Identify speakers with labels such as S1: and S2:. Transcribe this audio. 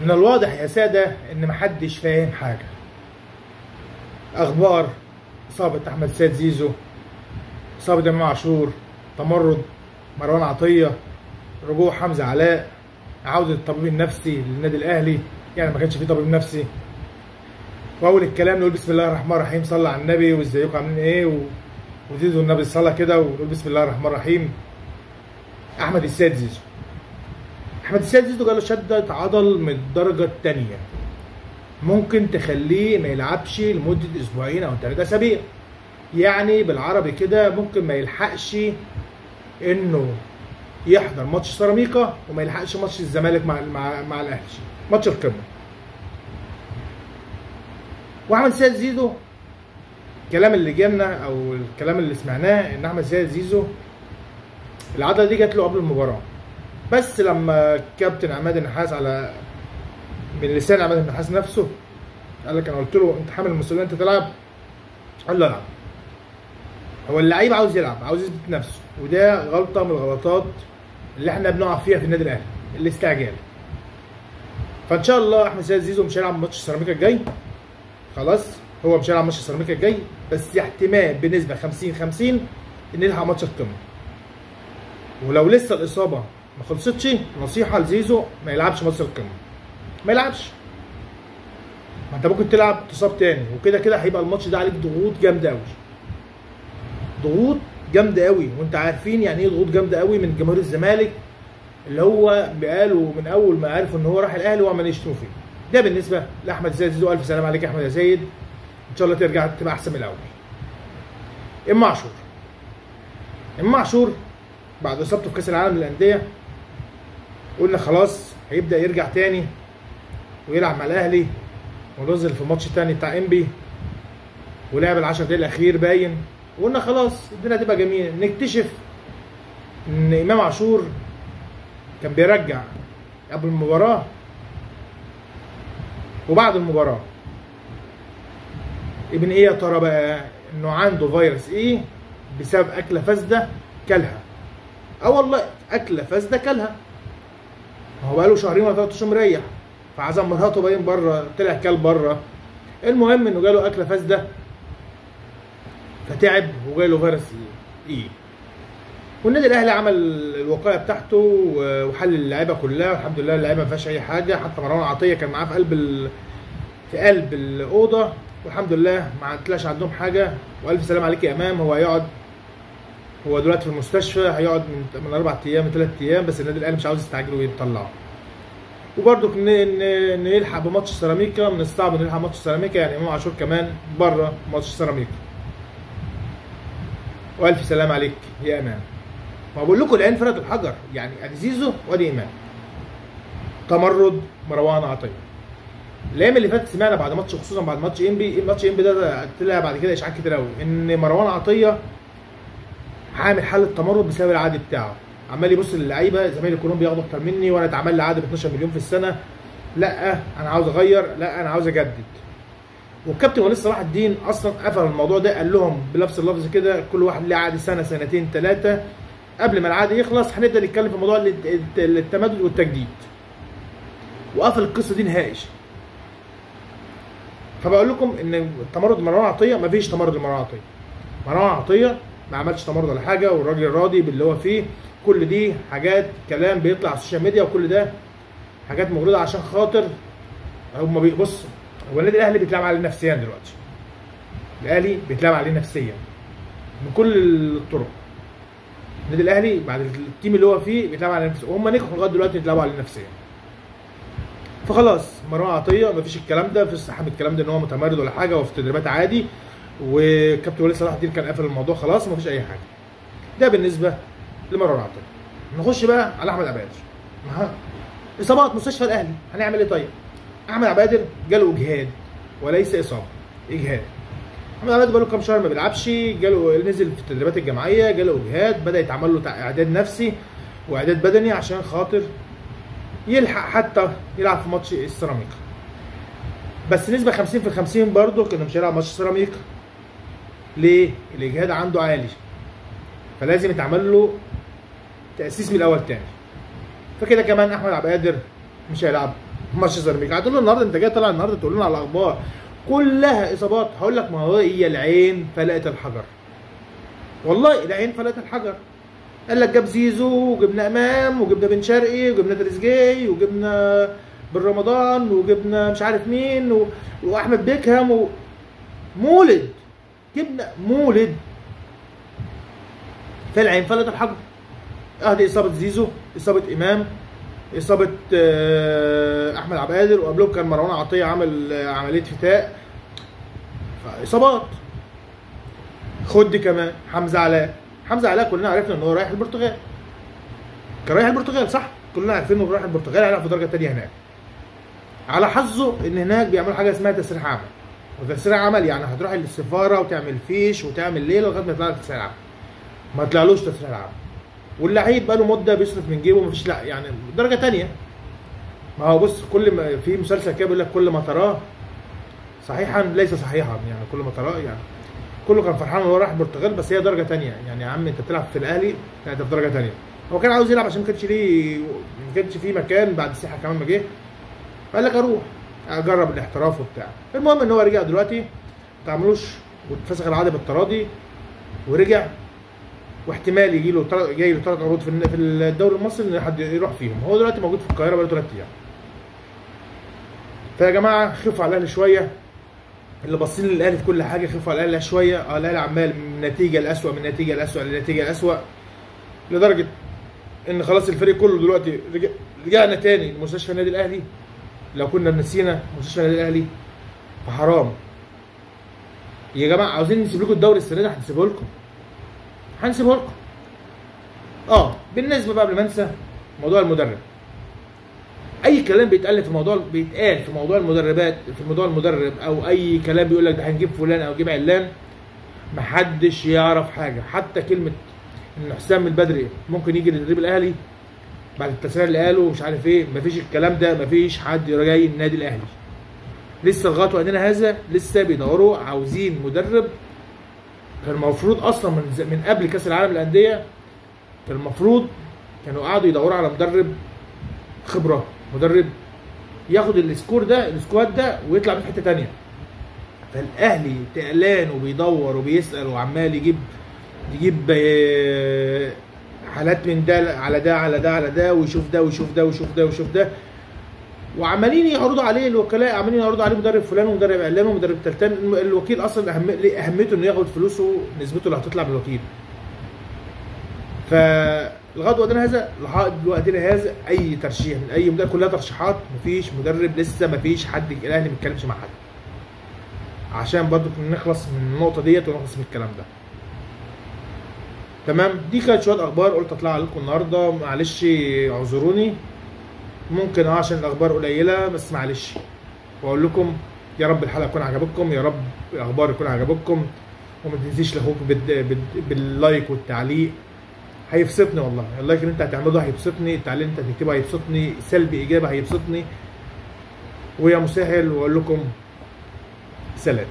S1: من الواضح يا سادة إن محدش فاهم حاجة. أخبار إصابة أحمد السيد زيزو، إصابة إمام عاشور، تمرد مروان عطية، رجوع حمزة علاء، عودة الطبيب النفسي للنادي الأهلي، يعني ما كانش فيه طبيب نفسي. وأول الكلام نقول بسم الله الرحمن الرحيم، صلى على النبي وإزيكم عاملين إيه، وزيدوا النبي الصلاة كده ونقول بسم الله الرحمن الرحيم. أحمد السيد زيزو، أحمد السيد زيزو جاله شدة عضل من الدرجة الثانية، ممكن تخليه ما يلعبش لمدة أسبوعين أو 3 أسابيع. يعني بالعربي كده ممكن ما يلحقش إنه يحضر ماتش سيراميكا وما يلحقش ماتش الزمالك مع الأهلي، ماتش القمة. وأحمد السيد زيزو الكلام اللي جالنا أو الكلام اللي سمعناه إن أحمد السيد زيزو العضلة دي جات له قبل المباراة، بس لما الكابتن عماد النحاس على من لسان عماد النحاس نفسه قال لك انا قلت له انت حامل المسؤوليه انت تلعب، قال له العب. هو اللعيب عاوز يلعب، عاوز يثبت نفسه، وده غلطه من الغلطات اللي احنا بنقع فيها في النادي الاهلي، الاستعجال. فان شاء الله احمد السيد زيزو مش هيلعب ماتش سيراميكا الجاي، خلاص هو مش هيلعب ماتش سيراميكا الجاي، بس احتمال بنسبه 50-50 ان يلحق ماتش القمه. ولو لسه الاصابه ما خلصتش، نصيحه لزيزو ما يلعبش ماتش القمه، ما يلعبش. ما انت ممكن تلعب تصاب تاني، وكده كده هيبقى الماتش ده عليك ضغوط جامده قوي، ضغوط جامده قوي، وانت عارفين يعني ايه ضغوط جامده قوي من جماهير الزمالك اللي هو بقاله من اول ما عرفوا ان هو راح الاهلي وعمال يشتموا فيه. ده بالنسبه لاحمد السيد زيزو، الف سلام عليك يا احمد يا سيد، ان شاء الله ترجع تبقى احسن من الاول. امام عاشور بعد اصابته في كاس العالم للانديه قلنا خلاص هيبدا يرجع تاني ويلعب مع الاهلي، ونزل في الماتش الثاني بتاع انبي ولعب ال10 دقايق الاخير باين، وقلنا خلاص الدنيا هتبقى جميله. نكتشف ان امام عاشور كان بيرجع قبل المباراه وبعد المباراه. ابن ايه يا ترى بقى؟ انه عنده فيروس ايه بسبب اكله فاسده كلها. والله اكله فاسده كلها، هو بقاله شهرين ولا 3 اشهر مريح، فعزم مراته باين بره، طلع كل بره. المهم انه جاله اكله فاسده فتعب وجاله فيروس ايه. والنادي الاهلي عمل الوقايه بتاعته وحل اللعيبه كلها، والحمد لله اللعيبه ما فيهاش اي حاجه، حتى مروان عطيه كان معاه في قلب الاوضه، والحمد لله ما طلعش عندهم حاجه. والف سلام عليك يا امام. هو دلوقتي في المستشفى، هيقعد من 4 ايام ل 3 ايام، بس النادي الاهلي مش عاوز يستعجل ويطلعه. وبرضك نلحق بماتش سيراميكا، من الصعب ان نلحق ماتش سيراميكا، يعني امام عاشور كمان بره ماتش سيراميكا. والف سلام عليك يا امام. ما بقول لكم العين فرقت الحجر، يعني ادي زيزو وادي امام. تمرد مروان عطيه. الايام اللي فاتت سمعنا بعد ماتش، خصوصا بعد ماتش انبي ده طلع بعد كده اشاعات كتير قوي ان مروان عطيه عامل حاله تمرد بسبب العقد بتاعه، عمال يبص للعيبه، زمايلي كلهم بياخدوا اكتر مني وانا اتعمل لي عقد ب 12 مليون في السنه، لا انا عاوز اغير، لا انا عاوز اجدد. والكابتن وليد صلاح الدين اصلا قفل الموضوع ده، قال لهم بنفس اللفظ كده كل واحد ليه عقد سنه 2-3، قبل ما العقد يخلص هنبدا نتكلم في موضوع التمدد والتجديد، وقفل القصه دي نهائي. فبقول لكم ان تمرد مروان عطيه، مفيش تمرد لمروان عطيه. مروان عطيه ما عملش تمرد ولا حاجه، والراجل راضي باللي هو فيه. كل دي حاجات كلام بيطلع على السوشيال ميديا، وكل ده حاجات مغرضه عشان خاطر هم بيبصوا. هو النادي الاهلي بيتلعب عليه نفسيا دلوقتي، الاهلي بيتلعب عليه نفسيا بكل الطرق. النادي الاهلي بعد التيم اللي هو فيه بيتلعب عليه نفسيا، وهم نجحوا لغايه دلوقتي يتلعبوا عليه نفسيا. فخلاص مروان عطيه مفيش الكلام ده، مفيش صحاب الكلام ده ان هو متمرد ولا حاجه، وفي تدريبات عادي، وكابتن وليد صلاح الدين كان قافل الموضوع خلاص، مفيش اي حاجه. ده بالنسبه لمروان عطيه. نخش بقى على احمد عبادر. اصابات مستشفى الاهلي، هنعمل ايه طيب؟ احمد عبادر جاله اجهاد وليس اصابه، اجهاد. احمد عبادر بقاله كام شهر ما بيلعبش، جاله نزل في التدريبات الجماعيه، جاله اجهاد، بدا يتعمل له اعداد نفسي واعداد بدني عشان خاطر يلحق حتى يلعب في ماتش السيراميكا. بس نسبه 50% برضه كانه مش هيلعب ماتش السيراميكا. ليه؟ الاجهاد عنده عالي، فلازم يتعمل له تاسيس من الاول تاني. فكده كمان احمد عبادر مش هيلعب مانشستر يونايتد. هتقول له النهارده انت جاي طالع النهارده تقول لنا على الاخبار كلها اصابات. هقول لك ما هو هي العين فلقت الحجر، والله العين فلقت الحجر. قال لك جاب زيزو وجبنا امام وجبنا بن شرقي وجبنا تريزيجيه وجبنا بن رمضان وجبنا مش عارف مين واحمد بيكهام مولد، جبنا مولد. فالعين فلت الحجر. دي اصابه زيزو، اصابه امام، اصابه احمد عبد القادر، وقبلهم كان مروان عطيه عمل عمليه فتاء. اصابات. خد كمان حمزه علاء. حمزه علاء كلنا عرفنا ان هو رايح البرتغال، كان رايح البرتغال صح؟ كلنا عارفين انه رايح البرتغال، هيلعب في درجه ثانيه هناك. على حظه ان هناك بيعملوا حاجه اسمها تسريح عمل. وتسريح عمل يعني هتروح للسفاره وتعمل فيش وتعمل ليله لغايه ما يطلع لك تسريح عمل. ما طلعلوش تسريح عمل. واللعيب بقى له مده بيصرف من جيبه، مفيش لا يعني درجه ثانيه. ما هو بص، كل ما في مسلسل كده بيقول لك كل ما تراه صحيحا ليس صحيحا، يعني كل ما تراه يعني كله كان فرحان ان هو راح البرتغال، بس هي درجه ثانيه. يعني يا عم انت بتلعب في الاهلي، لا انت في درجه ثانيه. هو كان عاوز يلعب عشان ما كانش فيه مكان بعد السيحه كمان ما جه، فقال لك اروح اجرب الاحتراف وبتاع. المهم ان هو رجع دلوقتي، ما تعملوش واتفسخ العقد بالتراضي ورجع، واحتمال يجي له جاي له 3 عروض في الدوري المصري ان حد يروح فيهم. هو دلوقتي موجود في القاهره بقاله 3 ايام. فيا جماعه خفوا على الاهلي شويه، اللي باصين للاهلي في كل حاجه خفوا على الاهلي شويه. الاهلي عمال من نتيجه لاسوء، من نتيجه لاسوء لنتيجه لاسوء، لدرجه ان خلاص الفريق كله دلوقتي رجعنا تاني لمستشفى النادي الاهلي. لو كنا نسينا مستشفى النادي الاهلي فحرام يا جماعه. عاوزين نسيب لكم الدوري السنه دي، هنسيبه لكم، هنسيبه لكم. بالنسبه بقى قبل ما انسى موضوع المدرب، اي كلام بيتقال في موضوع المدربات، في موضوع المدرب، او اي كلام بيقول لك ده هنجيب فلان او نجيب علان، محدش يعرف حاجه. حتى كلمه ان حسام البدري ممكن يجي لتدريب الاهلي بعد التسريع اللي قاله مش عارف ايه، مفيش الكلام ده، مفيش حد جاي النادي الاهلي لسه لغايه وقتنا هذا. لسه بيدوروا عاوزين مدرب. كان المفروض اصلا من قبل كاس العالم للانديه كان المفروض كانوا قعدوا يدوروا على مدرب خبره، مدرب ياخد السكواد ده ويطلع في حته ثانيه. فالاهلي تقلان وبيدور وبيسال وعمال يجيب حالات من ده على ده على ده على ده، ويشوف ده ويشوف ده ويشوف ده ويشوف ده، وعمالين يعرضوا عليه الوكلاء، عمالين يعرضوا عليه مدرب فلان ومدرب علان ومدرب تلتان. الوكيل اصلا اهميته انه ياخد فلوسه، نسبته اللي هتطلع من الوكيل. فلغايه وقتنا هذا اي ترشيح من اي مدرب، كلها ترشيحات، مفيش مدرب لسه، مفيش حد الاهلي ما بيتكلمش مع حد، عشان برضو نخلص من النقطه ديت ونخلص من الكلام ده. تمام. دي كانت شويه اخبار قلت اطلع عليكم النهارده، معلش اعذروني، ممكن عشان الاخبار قليله بس معلش. واقول لكم يا رب الحلقه تكون عجبتكم، يا رب الاخبار تكون عجبتكم، وما تنسيش لاخوك باللايك والتعليق، هيبسطني والله. اللايك اللي انت هتعمله هيبسطني، التعليق اللي انت هتكتبه هيبسطني، سلبي اجابه هيبسطني. ويا مسهل، واقول لكم سلام.